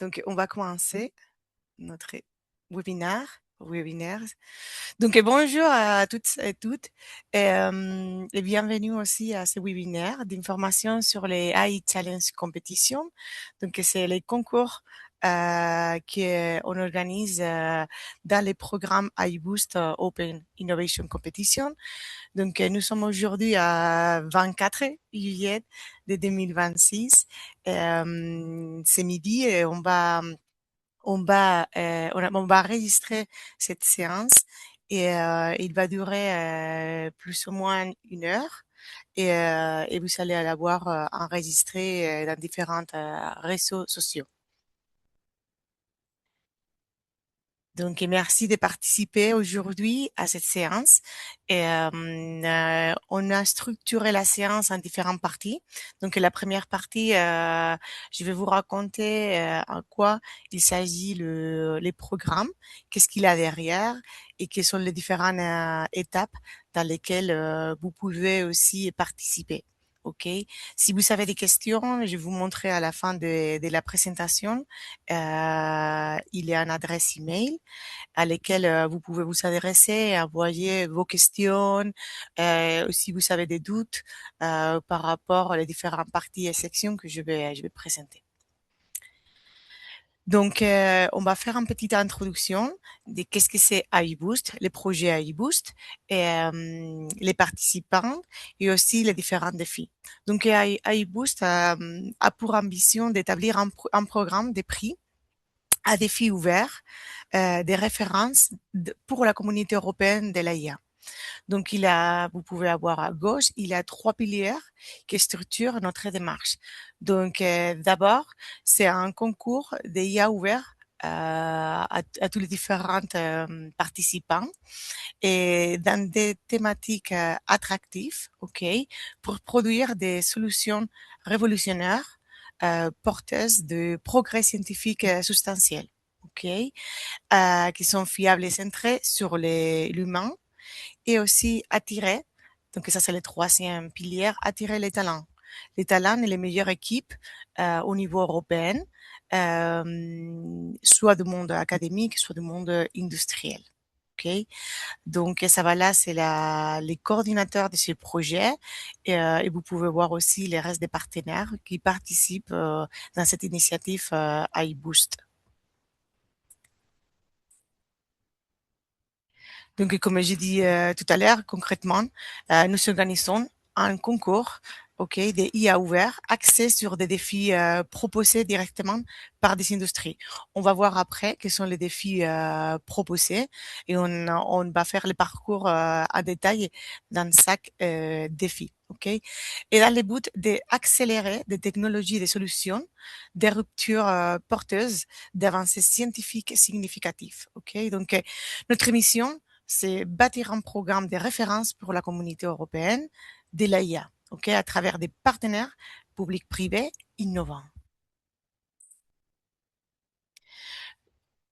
Donc, on va commencer notre webinaire. Donc, bonjour à toutes et toutes et bienvenue aussi à ce webinaire d'information sur les AI Challenge Competition. Donc, c'est les concours qu'on organise dans les programmes AI Boost Open Innovation Competition. Donc, nous sommes aujourd'hui à 24 juillet de 2026. C'est midi et on va enregistrer cette séance et il va durer plus ou moins 1 heure et vous allez la voir enregistrée dans différents réseaux sociaux. Donc, merci de participer aujourd'hui à cette séance. On a structuré la séance en différentes parties. Donc, la première partie, je vais vous raconter en quoi il s'agit les programmes, qu'est-ce qu'il y a derrière et quelles sont les différentes étapes dans lesquelles vous pouvez aussi participer. OK. Si vous avez des questions, je vais vous montrer à la fin de la présentation. Il y a une adresse email à laquelle vous pouvez vous adresser, envoyer vos questions, si vous avez des doutes par rapport aux différentes parties et sections que je vais présenter. Donc, on va faire une petite introduction de qu'est-ce que c'est AI Boost, les projets AI Boost, et les participants et aussi les différents défis. Donc, AI Boost a pour ambition d'établir un programme de prix à défi ouvert des références pour la communauté européenne de l'AIA. Donc, vous pouvez avoir à gauche, il y a 3 piliers qui structurent notre démarche. Donc, d'abord, c'est un concours d'IA ouvert à tous les différents participants et dans des thématiques attractives, ok, pour produire des solutions révolutionnaires porteuses de progrès scientifique substantiel, ok, qui sont fiables et centrés sur l'humain et aussi attirer, donc ça c'est le troisième pilier, attirer les talents et les meilleures équipes au niveau européen, soit du monde académique, soit du monde industriel. OK? Donc, ça va là, c'est les coordinateurs de ce projet et vous pouvez voir aussi les restes des partenaires qui participent dans cette initiative iBoost. Donc, comme j'ai dit tout à l'heure, concrètement, nous organisons un concours, ok, des IA ouverts, axés sur des défis proposés directement par des industries. On va voir après quels sont les défis proposés et on va faire le parcours en détail dans chaque défi. Ok, et dans le but d'accélérer des technologies, des solutions, des ruptures porteuses d'avancées scientifiques significatives. Ok, donc notre mission, c'est bâtir un programme de référence pour la communauté européenne de l'AIA, ok, à travers des partenaires publics-privés innovants.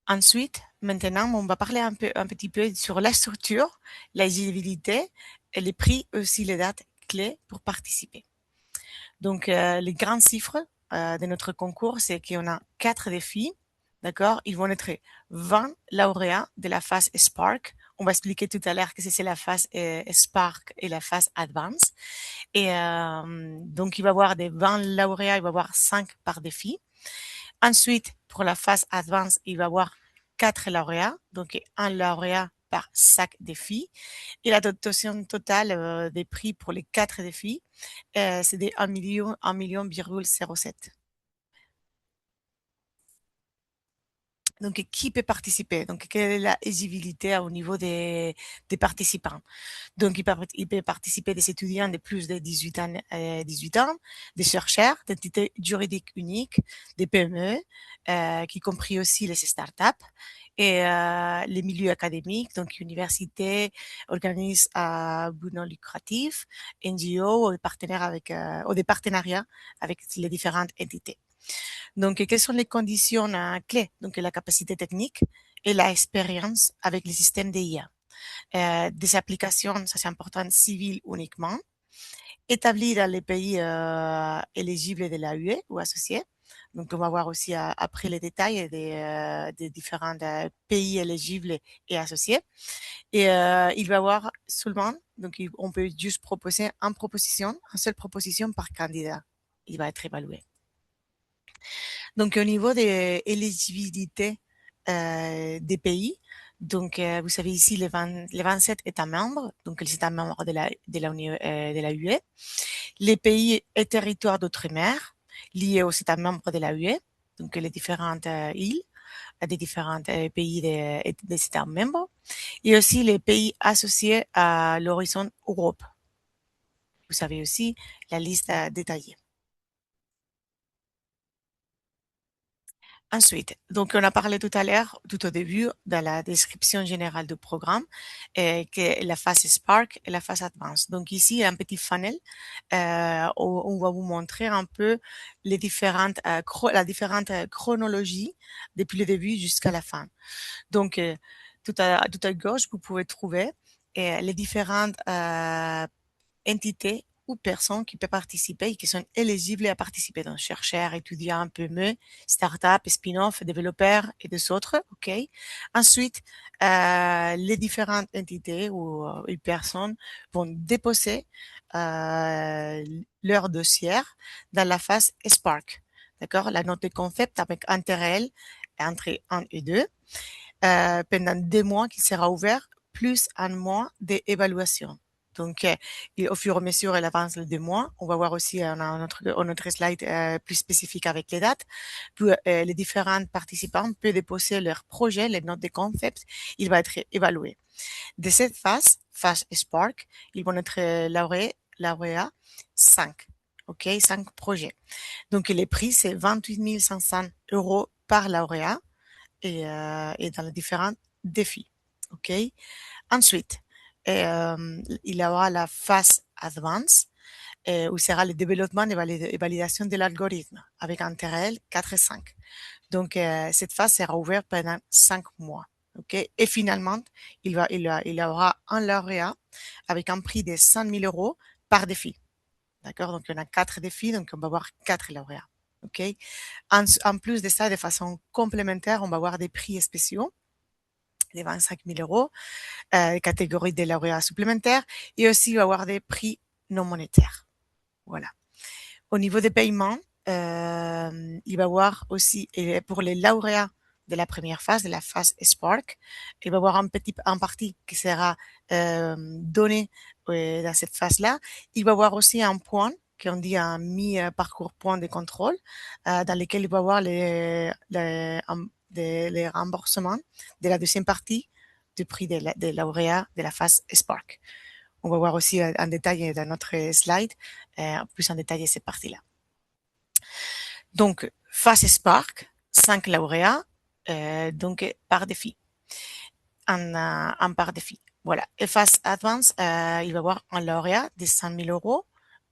Ensuite, maintenant, on va parler un petit peu sur la structure, la visibilité et les prix, aussi les dates clés pour participer. Donc, les grands chiffres de notre concours, c'est qu'on a 4 défis, d'accord? Ils vont être 20 lauréats de la phase Spark. On va expliquer tout à l'heure que c'est la phase Spark et la phase Advance. Et donc, il va y avoir des 20 lauréats, il va y avoir 5 par défi. Ensuite, pour la phase Advance, il va y avoir 4 lauréats, donc un lauréat par chaque défi. Et la dotation totale des prix pour les 4 défis, c'est de 1,07 million. Donc, qui peut participer? Donc, quelle est la éligibilité au niveau des participants? Donc, il peut participer des étudiants de plus de 18 ans, des chercheurs, d'entités juridiques uniques, des PME, qui compris aussi les startups et les milieux académiques, donc universités, organismes à but non lucratif, NGO, ou des partenariats avec les différentes entités. Donc, quelles sont les conditions clés? Donc, la capacité technique et l'expérience avec les systèmes d'IA. Des applications, ça c'est important, civiles uniquement, établies dans les pays éligibles de la UE ou associés, Donc, on va voir aussi après les détails des différents pays éligibles et associés. Et il va y avoir seulement, donc on peut juste proposer une seule proposition par candidat. Il va être évalué. Donc, au niveau des éligibilités des pays, donc vous savez ici les 27 États membres, donc les États membres de la UE, les pays et territoires d'outre-mer liés aux États membres de la UE, donc les différentes îles des différents pays des États membres, et aussi les pays associés à l'horizon Europe. Vous savez aussi la liste détaillée. Ensuite, donc on a parlé tout à l'heure, tout au début, dans la description générale du programme, que la phase Spark et la phase Advance. Donc ici, un petit funnel où on va vous montrer un peu la différente chronologie depuis le début jusqu'à la fin. Donc, tout à gauche, vous pouvez trouver les différentes entités ou personnes qui peuvent participer et qui sont éligibles à participer. Donc, chercheurs, étudiants, PME, start-up, spin-off, développeurs et des autres. OK. Ensuite, les différentes entités ou personnes vont déposer leur dossier dans la phase Spark. D'accord? La note de concept avec un réel entre 1 et 2 pendant 2 mois qui sera ouvert, plus un mois d'évaluation. Donc, et au fur et à mesure elle avance les 2 mois, on va voir aussi un autre slide plus spécifique avec les dates. Puis, les différents participants peuvent déposer leur projet, les notes de concept, il va être évalué. De cette phase Spark, ils vont être lauréats 5. OK, 5 projets. Donc, les prix, c'est 28 500 € par lauréat et dans les différents défis. OK? Ensuite, il y aura la phase Advance où sera le développement et validation de l'algorithme avec intérêt 4 et 5. Donc, cette phase sera ouverte pendant 5 mois. OK? Et finalement, il y aura un lauréat avec un prix de 100 000 € par défi. D'accord? Donc, on a 4 défis, donc on va avoir 4 lauréats. OK? En plus de ça, de façon complémentaire, on va avoir des prix spéciaux de 25 000 €, catégorie des lauréats supplémentaires, et aussi il va y avoir des prix non monétaires. Voilà. Au niveau des paiements, il va y avoir aussi, et pour les lauréats de la première phase, de la phase Spark, il va y avoir un parti qui sera donné dans cette phase-là. Il va y avoir aussi un point qu'on dit un mi-parcours point de contrôle, dans lequel il va y avoir les remboursements de la deuxième partie du prix des lauréats de la phase Spark. On va voir aussi en détail dans notre slide, plus en détail cette partie-là. Donc, phase Spark, 5 lauréats, donc par défi, en par défi. Voilà. Et phase Advance, il va y avoir un lauréat de 100 000 €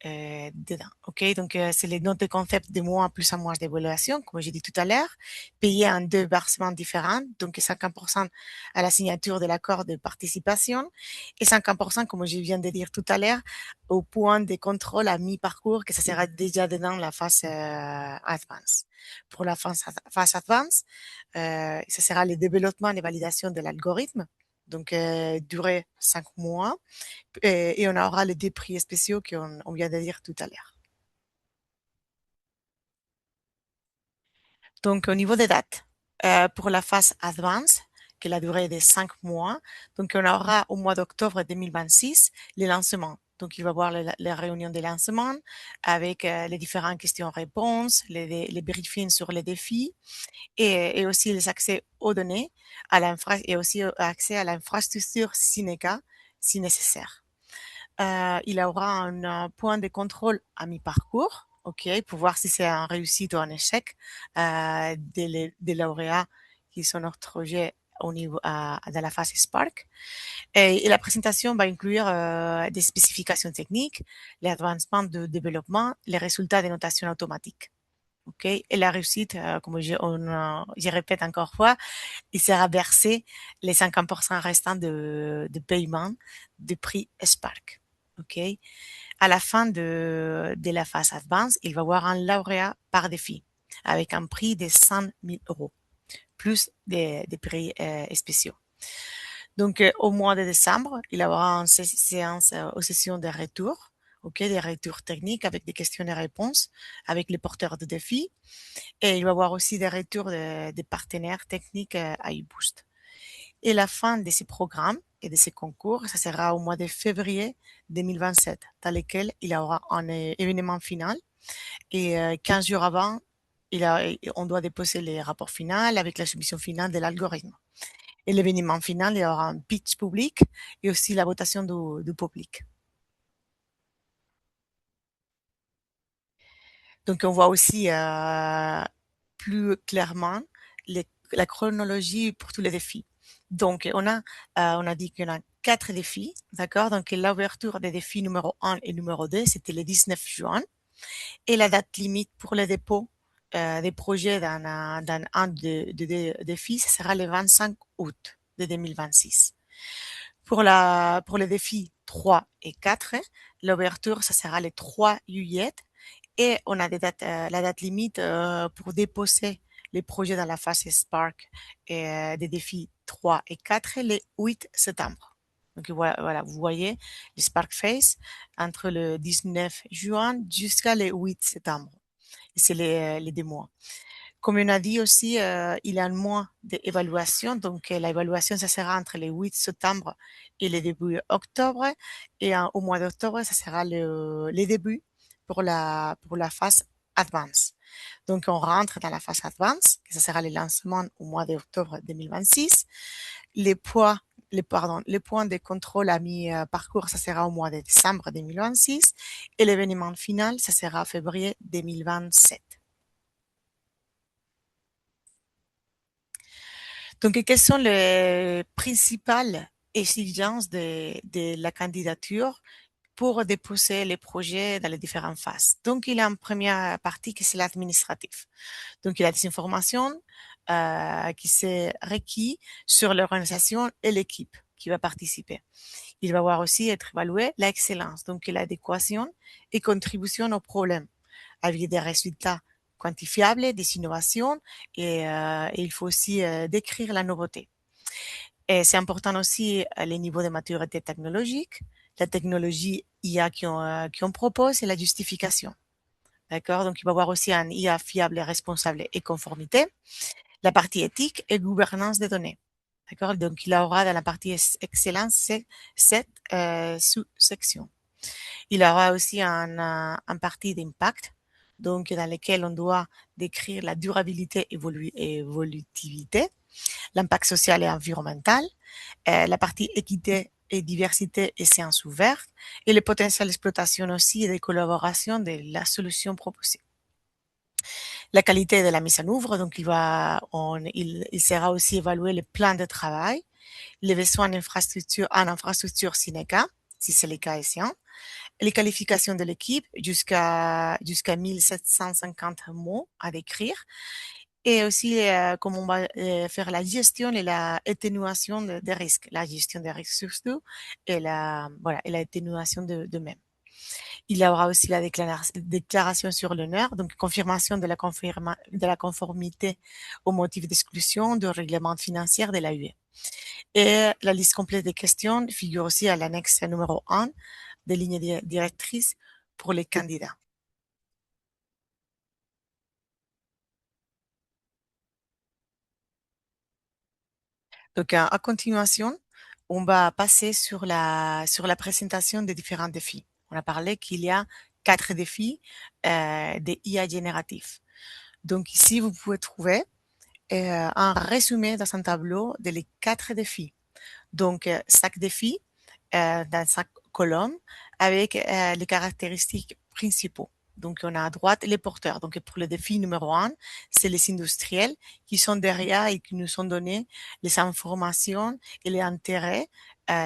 dedans. OK? Donc, c'est les notes de concept de mois plus un mois d'évaluation, comme j'ai dit tout à l'heure, payé en 2 versements différents, donc 50% à la signature de l'accord de participation et 50%, comme je viens de dire tout à l'heure, au point de contrôle à mi-parcours, que ça sera déjà dedans la phase Advance. Pour la phase Advance, ça sera le développement et validation de l'algorithme, donc durée 5 mois, et on aura les 2 prix spéciaux qu'on vient de dire tout à l'heure. Donc, au niveau des dates, pour la phase Advance, qui est la durée de 5 mois, donc on aura au mois d'octobre 2026 les lancements. Donc, il va y avoir les réunions de lancement avec les différentes questions-réponses, les briefings sur les défis et aussi les accès aux données et aussi accès à l'infrastructure Cineca si nécessaire. Il y aura un point de contrôle à mi-parcours, OK, pour voir si c'est un réussite ou un échec des lauréats qui sont retrouvés au niveau dans la phase Spark. Et la présentation va inclure des spécifications techniques, les avancements de développement, les résultats des notations automatiques. OK, et la réussite, comme je répète encore une fois, il sera versé les 50% restants de paiement du prix Spark. OK. À la fin de la phase Advance, il va y avoir un lauréat par défi. avec un prix de 100 000 euros, plus des prix spéciaux. Donc, au mois de décembre, il y aura une séance aux sessions de retour, ok, des retours techniques avec des questions et réponses avec les porteurs de défis. Et il va y avoir aussi des retours des partenaires techniques à eBoost. Et la fin de ces programmes et de ces concours, ça sera au mois de février 2027, dans lequel il y aura un événement final. Et 15 jours avant, on doit déposer les rapports finaux avec la soumission finale de l'algorithme. Et l'événement final, il y aura un pitch public et aussi la votation du public. Donc, on voit aussi plus clairement la chronologie pour tous les défis. Donc, on a dit qu'on a 4 défis, d'accord? Donc, l'ouverture des défis numéro 1 et numéro 2, c'était le 19 juin. Et la date limite pour le dépôt des projets dans un de défis, ce sera le 25 août de 2026. Pour les défis 3 et 4, l'ouverture, ça sera le 3 juillet et on a la date limite pour déposer les projets dans la phase Spark des défis 3 et 4 le 8 septembre. Donc voilà, vous voyez le Spark Phase entre le 19 juin jusqu'à le 8 septembre. C'est les 2 mois. Comme on a dit aussi, il y a un mois d'évaluation. Donc, l'évaluation, ça sera entre le 8 septembre et le début octobre. Et au mois d'octobre, ça sera le début pour la phase Advance. Donc, on rentre dans la phase Advance, que ça sera le lancement au mois d'octobre 2026. Les points de contrôle à mi-parcours, ça sera au mois de décembre 2026. Et l'événement final, ça sera février 2027. Donc, quelles sont les principales exigences de la candidature pour déposer les projets dans les différentes phases? Donc, il y a une première partie qui c'est l'administratif. Donc, il y a des informations qui sont requises sur l'organisation et l'équipe qui va participer. Il va voir aussi être évalué l'excellence, donc l'adéquation et contribution au problème avec des résultats quantifiables, des innovations et il faut aussi décrire la nouveauté. Et c'est important aussi les niveaux de maturité technologique, la technologie IA qu'on propose et la justification. D'accord? Donc, il va y avoir aussi un IA fiable, responsable et conformité. La partie éthique et gouvernance des données. D'accord? Donc, il y aura dans la partie excellence cette sous-section. Il y aura aussi un parti d'impact, donc dans lequel on doit décrire la durabilité et évolutivité, l'impact social et environnemental, la partie équité et diversité et sciences ouvertes, et le potentiel d'exploitation aussi et de collaboration de la solution proposée. La qualité de la mise en œuvre, donc il sera aussi évalué le plan de travail, les besoins en infrastructure Cineca, si c'est le cas ici, les qualifications de l'équipe jusqu'à 1750 mots à décrire et aussi comment on va faire la gestion et la atténuation des risques, la gestion des risques surtout et et l'atténuation de même. Il y aura aussi la déclaration sur l'honneur, donc confirmation de la conformité au motif d'exclusion du règlement financier de la UE. Et la liste complète des questions figure aussi à l'annexe numéro 1 des lignes directrices pour les candidats. Donc, à continuation, on va passer sur la présentation des différents défis. On a parlé qu'il y a 4 défis des IA génératifs. Donc, ici, vous pouvez trouver un résumé dans un tableau de les 4 défis. Donc, chaque défi dans chaque colonne avec les caractéristiques principaux. Donc, on a à droite les porteurs. Donc, pour le défi numéro 1, c'est les industriels qui sont derrière et qui nous ont donné les informations et les intérêts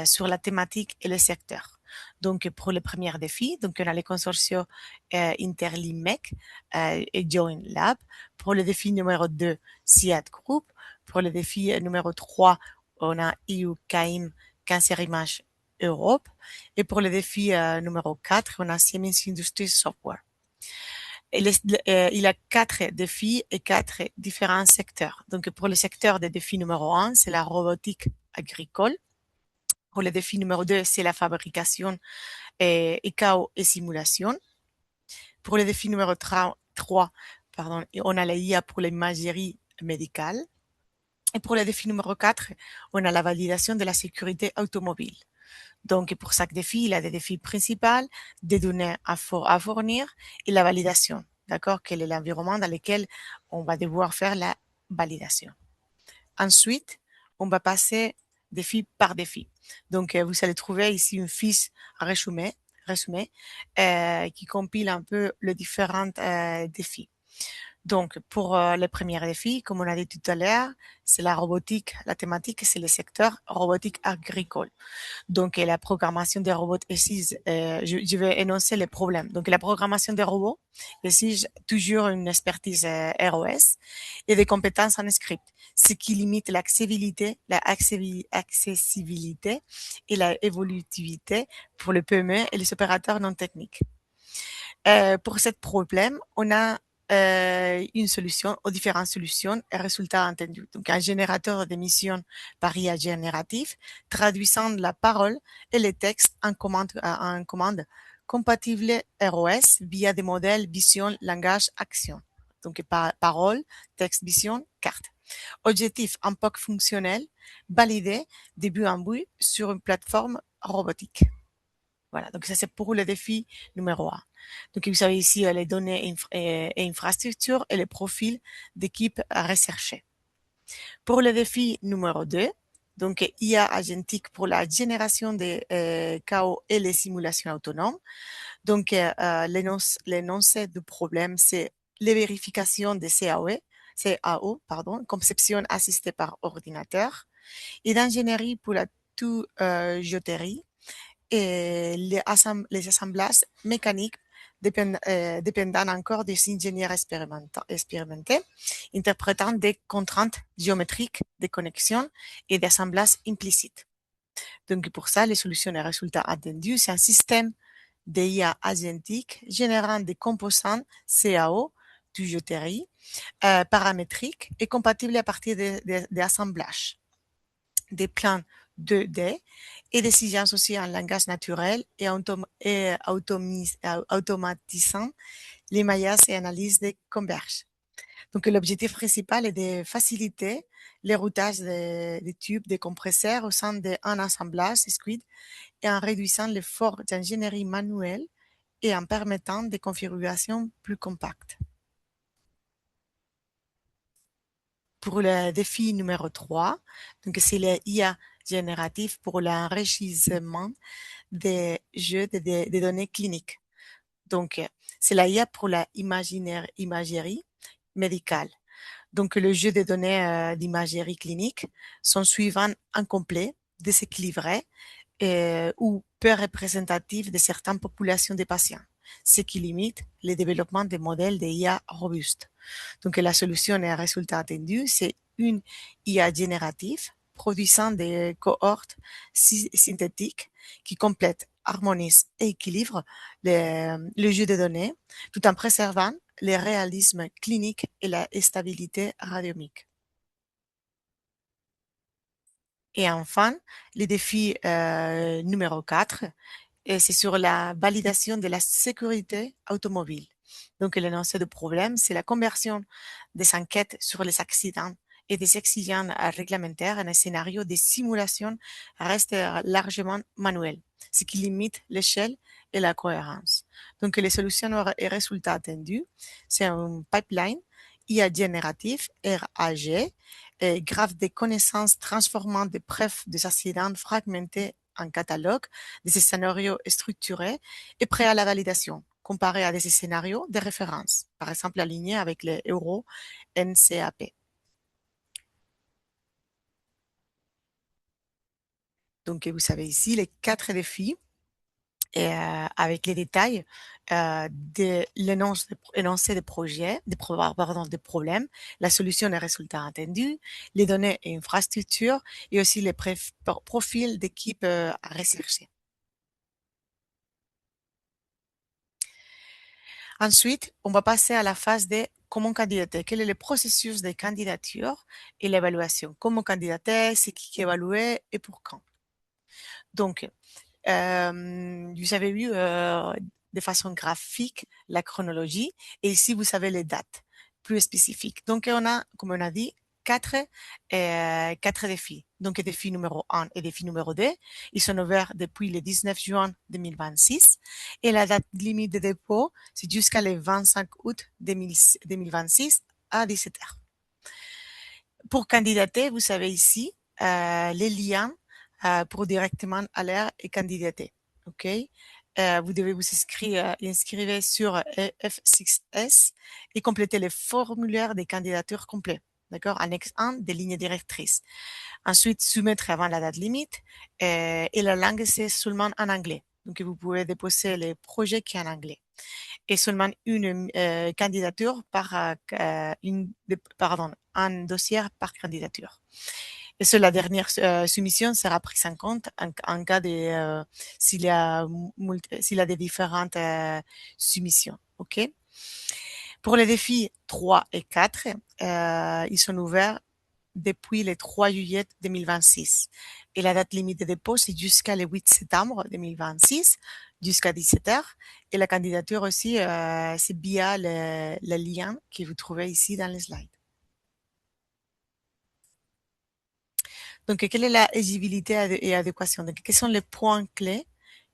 sur la thématique et le secteur. Donc, pour le premier défi, donc on a les consortiums Interlimec et Join Lab. Pour le défi numéro 2, SIAD Group. Pour le défi numéro 3, on a EU CAIM Cancer Image Europe. Et pour le défi numéro 4, on a Siemens Industries Software. Il a 4 défis et 4 différents secteurs. Donc, pour le secteur des défis numéro 1, c'est la robotique agricole. Pour le défi numéro 2, c'est la fabrication et chaos et simulation. Pour le défi numéro 3, pardon, on a la IA pour l'imagerie médicale. Et pour le défi numéro 4, on a la validation de la sécurité automobile. Donc, pour chaque défi, il y a des défis principaux, des données à fournir et la validation. D'accord? Quel est l'environnement dans lequel on va devoir faire la validation. Ensuite, on va passer défi par défi. Donc, vous allez trouver ici une fiche résumé qui compile un peu les différents défis. Donc, pour le premier défi, comme on a dit tout à l'heure, c'est la robotique. La thématique, c'est le secteur robotique agricole. Donc, la programmation des robots exige, je vais énoncer les problèmes. Donc, la programmation des robots exige toujours une expertise ROS et des compétences en script, ce qui limite l'accessibilité, accessibilité et la évolutivité pour le PME et les opérateurs non techniques. Pour ce problème, on a une solution aux différentes solutions et résultats attendus. Donc, un générateur d'émissions par IA génératif, traduisant la parole et les textes en commande compatible ROS via des modèles vision, langage, action. Donc, parole, texte, vision, carte. Objectif, un POC fonctionnel, validé, début en bout, sur une plateforme robotique. Voilà, donc ça c'est pour le défi numéro 1. Donc vous avez ici les données et infrastructures et les profils d'équipe à rechercher. Pour le défi numéro 2, donc IA agentique pour la génération des chaos et les simulations autonomes. Donc l'énoncé du problème, c'est les vérifications des CAO, conception assistée par ordinateur, et d'ingénierie pour la tuyauterie et les assemblages mécaniques dépendant encore des ingénieurs expérimentés, interprétant des contraintes géométriques des connexions et d'assemblages implicites. Donc, pour ça, les solutions et résultats attendus, c'est un système d'IA agentique générant des composants CAO, tuyauterie, paramétriques et compatibles à partir d'assemblages, des plans 2D et des aussi en langage naturel et automatisant les maillages et analyse des converges. Donc, l'objectif principal est de faciliter le routage des tubes de compresseurs au sein d'un assemblage Squid et en réduisant l'effort d'ingénierie manuelle et en permettant des configurations plus compactes. Pour le défi numéro 3, donc c'est l'IA génératif pour l'enrichissement des jeux de données cliniques. Donc, c'est la IA pour la imagerie médicale. Donc, le jeu de données d'imagerie clinique sont suivants incomplets, déséquilibrés ou peu représentatifs de certaines populations de patients, ce qui limite le développement des modèles d'IA robustes. Donc, la solution et le résultat attendu, c'est une IA générative produisant des cohortes synthétiques qui complètent, harmonisent et équilibrent le jeu de données tout en préservant le réalisme clinique et la stabilité radiomique. Et enfin, le défi numéro 4, et c'est sur la validation de la sécurité automobile. Donc, l'énoncé du problème, c'est la conversion des enquêtes sur les accidents et des exigences réglementaires en un scénario de simulation reste largement manuel, ce qui limite l'échelle et la cohérence. Donc, les solutions et résultats attendus, c'est un pipeline IA génératif, RAG, graphe des connaissances transformant des preuves des accidents fragmentés en catalogue, des scénarios structurés et prêts à la validation, comparés à des scénarios de référence, par exemple alignés avec les Euro NCAP. Donc, vous savez ici les 4 défis avec les détails de l'énoncé des projets, des problèmes, la solution et résultats attendus, les données et infrastructures et aussi les profils d'équipe à rechercher. Ensuite, on va passer à la phase de comment candidater. Quel est le processus de candidature et l'évaluation? Comment candidater, c'est qui évalue et pour quand? Donc, vous avez vu de façon graphique la chronologie et ici vous avez les dates plus spécifiques. Donc on a, comme on a dit, quatre défis. Donc défi numéro 1 et défi numéro 2, ils sont ouverts depuis le 19 juin 2026 et la date limite de dépôt, c'est jusqu'à le 25 août 2026 à 17 heures. Pour candidater, vous savez ici les liens pour directement aller et candidater. OK? Vous devez vous inscrire sur F6S et compléter le formulaire des candidatures complet. D'accord? Annexe 1 des lignes directrices. Ensuite, soumettre avant la date limite et la langue, c'est seulement en anglais. Donc, vous pouvez déposer les projets qui sont en anglais et seulement une candidature par un dossier par candidature. Et sur la dernière soumission sera prise en compte en cas de s'il y a des différentes soumissions. OK? Pour les défis 3 et 4, ils sont ouverts depuis le 3 juillet 2026. Et la date limite de dépôt, c'est jusqu'à le 8 septembre 2026, jusqu'à 17 heures. Et la candidature aussi, c'est via le lien que vous trouvez ici dans les slides. Donc, quelle est la éligibilité et adéquation? Donc, quels sont les points clés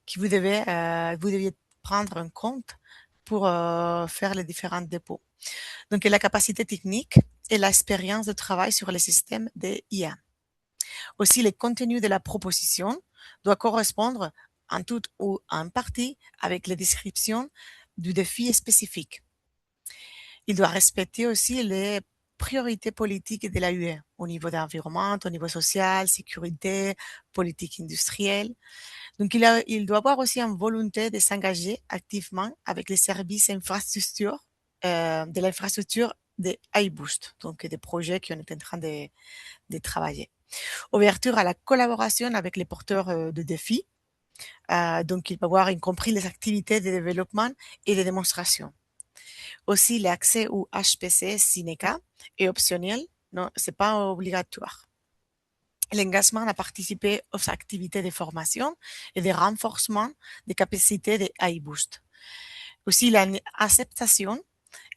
que vous deviez prendre en compte pour faire les différents dépôts? Donc, la capacité technique et l'expérience de travail sur les systèmes de IA. Aussi, le contenu de la proposition doit correspondre en tout ou en partie avec les descriptions du défi spécifique. Il doit respecter aussi les priorités politiques de la UE au niveau de l'environnement, au niveau social, sécurité, politique industrielle. Donc, il doit avoir aussi une volonté de s'engager activement avec les services infrastructures, de l'infrastructure de iBoost, donc des projets qu'on est en train de travailler. Ouverture à la collaboration avec les porteurs de défis. Donc, il va avoir y compris les activités de développement et de démonstration. Aussi, l'accès au HPC Cineca est optionnel, non, c'est pas obligatoire. L'engagement à participer aux activités de formation et de renforcement des capacités de iBoost. Aussi, l'acceptation,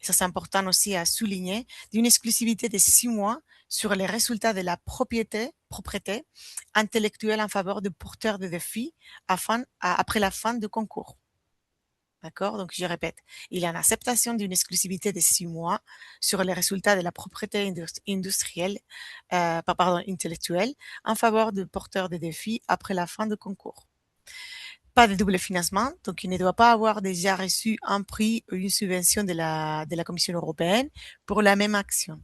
et ça c'est important aussi à souligner, d'une exclusivité de 6 mois sur les résultats de la propriété intellectuelle en faveur de porteurs de défis après la fin du concours. D'accord? Donc, je répète, il y a une acceptation d'une exclusivité de 6 mois sur les résultats de la propriété intellectuelle en faveur de porteurs de défis après la fin du concours. Pas de double financement, donc il ne doit pas avoir déjà reçu un prix ou une subvention de la Commission européenne pour la même action.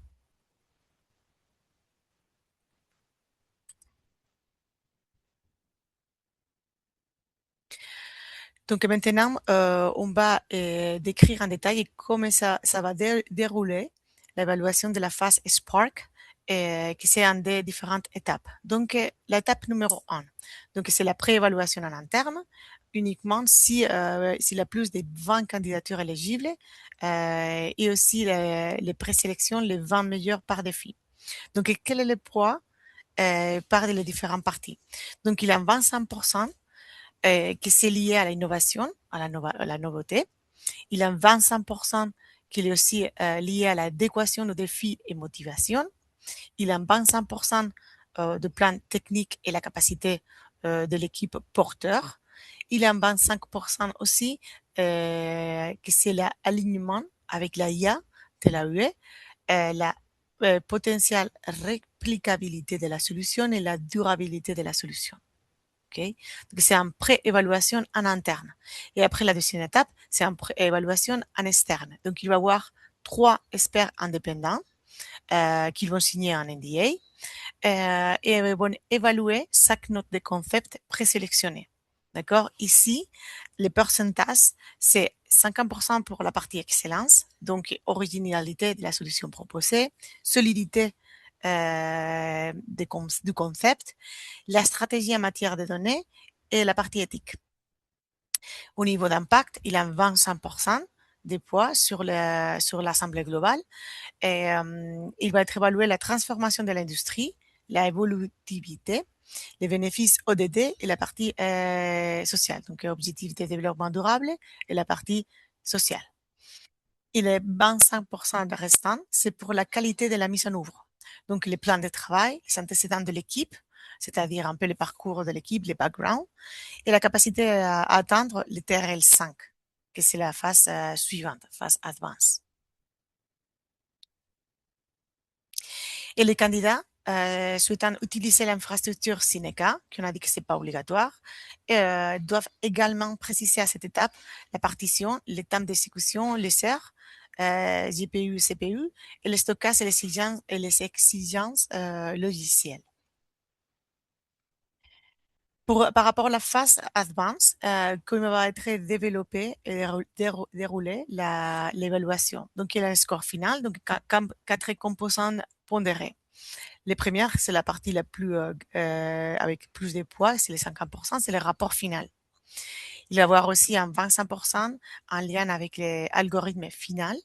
Donc maintenant, on va décrire en détail comment ça va dérouler l'évaluation de la phase Spark, qui c'est en des différentes étapes. Donc, l'étape numéro 1, donc c'est la préévaluation en interne, uniquement s'il y a plus de 20 candidatures éligibles, et aussi les présélections, les 20 meilleurs par défi. Donc, quel est le poids par les différentes parties? Donc, il y a 25% qui c'est lié à l'innovation, à la nouveauté. Il y a 25% qui est aussi lié à l'adéquation aux défis et motivation. Il y a 25% de plan technique et la capacité de l'équipe porteur. Il y a 25% aussi que c'est l'alignement avec la IA de la UE, la potentielle réplicabilité de la solution et la durabilité de la solution. Okay? Donc, c'est une pré-évaluation en interne. Et après la deuxième étape, c'est une pré-évaluation en externe. Donc, il va y avoir 3 experts indépendants qui vont signer un NDA et ils vont évaluer chaque note de concept présélectionnée. D'accord? Ici, les pourcentages, c'est 50% pour la partie excellence, donc originalité de la solution proposée, solidité du concept, la stratégie en matière de données, et la partie éthique. Au niveau d'impact, il a 25%. 25% des poids sur l'assemblée globale. Et il va être évalué la transformation de l'industrie, la évolutivité, les bénéfices ODD et la partie sociale, donc objectif de développement durable et la partie sociale. Et les 25% de restants, c'est pour la qualité de la mise en œuvre. Donc les plans de travail, les antécédents de l'équipe, c'est-à-dire un peu le parcours de l'équipe, les backgrounds, et la capacité à atteindre le TRL 5, que c'est la phase suivante, phase advance. Et les candidats souhaitant utiliser l'infrastructure Cineca, qu'on a dit que c'est pas obligatoire, doivent également préciser à cette étape la partition, les temps d'exécution, les heures, GPU, CPU, et le stockage et les exigences logicielles. Par rapport à la phase advance, comment va être développée et déroulée l'évaluation. Donc, il y a un score final, donc quatre composants pondérés. Les premières, c'est la partie la plus avec plus de poids, c'est les 50%, c'est le rapport final. Il va y avoir aussi un 25% en lien avec l'algorithme final,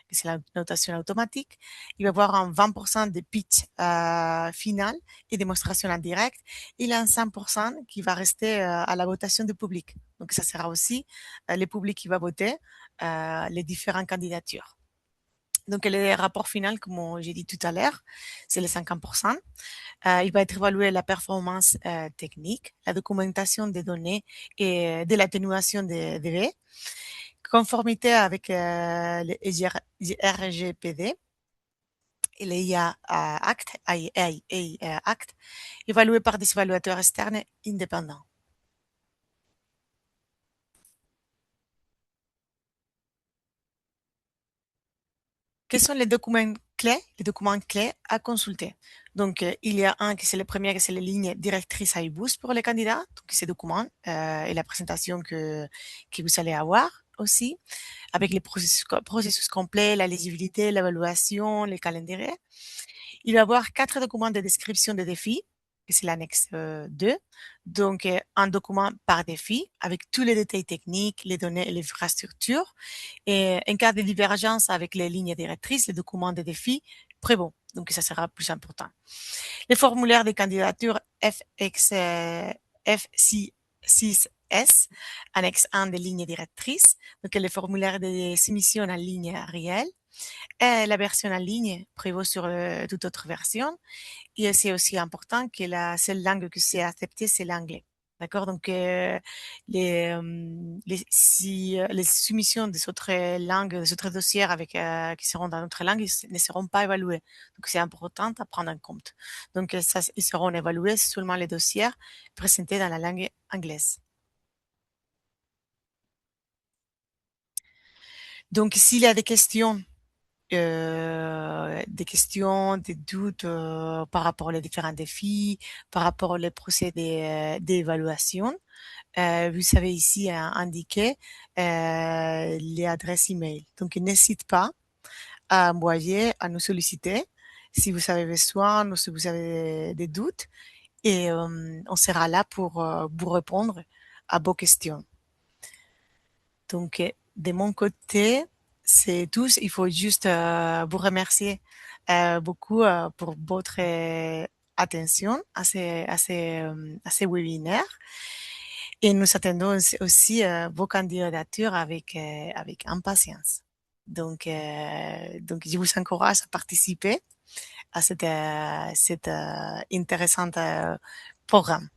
que c'est la notation automatique. Il va y avoir un 20% de pitch final et démonstration en direct. Il y a un 5% qui va rester à la votation du public. Donc, ça sera aussi le public qui va voter les différentes candidatures. Donc, le rapport final, comme j'ai dit tout à l'heure, c'est les 50%. Il va être évalué la performance technique, la documentation des données et de l'atténuation des délais, conformité avec les RGPD et les IA Act, évalué par des évaluateurs externes indépendants. Quels sont les documents clés? Les documents clés à consulter. Donc, il y a un qui c'est le premier, qui c'est les lignes directrices à iBoost pour les candidats. Donc, ces documents et la présentation que vous allez avoir aussi, avec les processus complets, la lisibilité, l'évaluation, les calendriers. Il va y avoir 4 documents de description des défis, que c'est l'annexe 2. Donc, un document par défi avec tous les détails techniques, les données et l'infrastructure. Et en cas de divergence avec les lignes directrices, le document de défi prévôt. Donc, ça sera plus important. Les formulaires de candidature FX, F6S, annexe 1 des lignes directrices. Donc, les formulaires de soumission en ligne réelle. Et la version en ligne prévaut sur toute autre version. Et c'est aussi important que la seule langue que c'est accepté, c'est l'anglais. D'accord? Donc, les soumissions des autres langues, des autres dossiers avec, qui seront dans notre langue, ils ne seront pas évalués. Donc, c'est important à prendre en compte. Donc, ça, ils seront évalués seulement les dossiers présentés dans la langue anglaise. Donc, s'il y a des questions, des doutes par rapport aux différents défis, par rapport aux procédés d'évaluation. Vous savez ici indiquer les adresses email. Donc, n'hésite pas à envoyer, à nous solliciter si vous avez besoin ou si vous avez des doutes et on sera là pour vous répondre à vos questions. Donc, de mon côté, c'est tout. Il faut juste vous remercier beaucoup pour votre attention à ces webinaires. Et nous attendons aussi vos candidatures avec impatience. Donc, je vous encourage à participer à cet intéressant programme.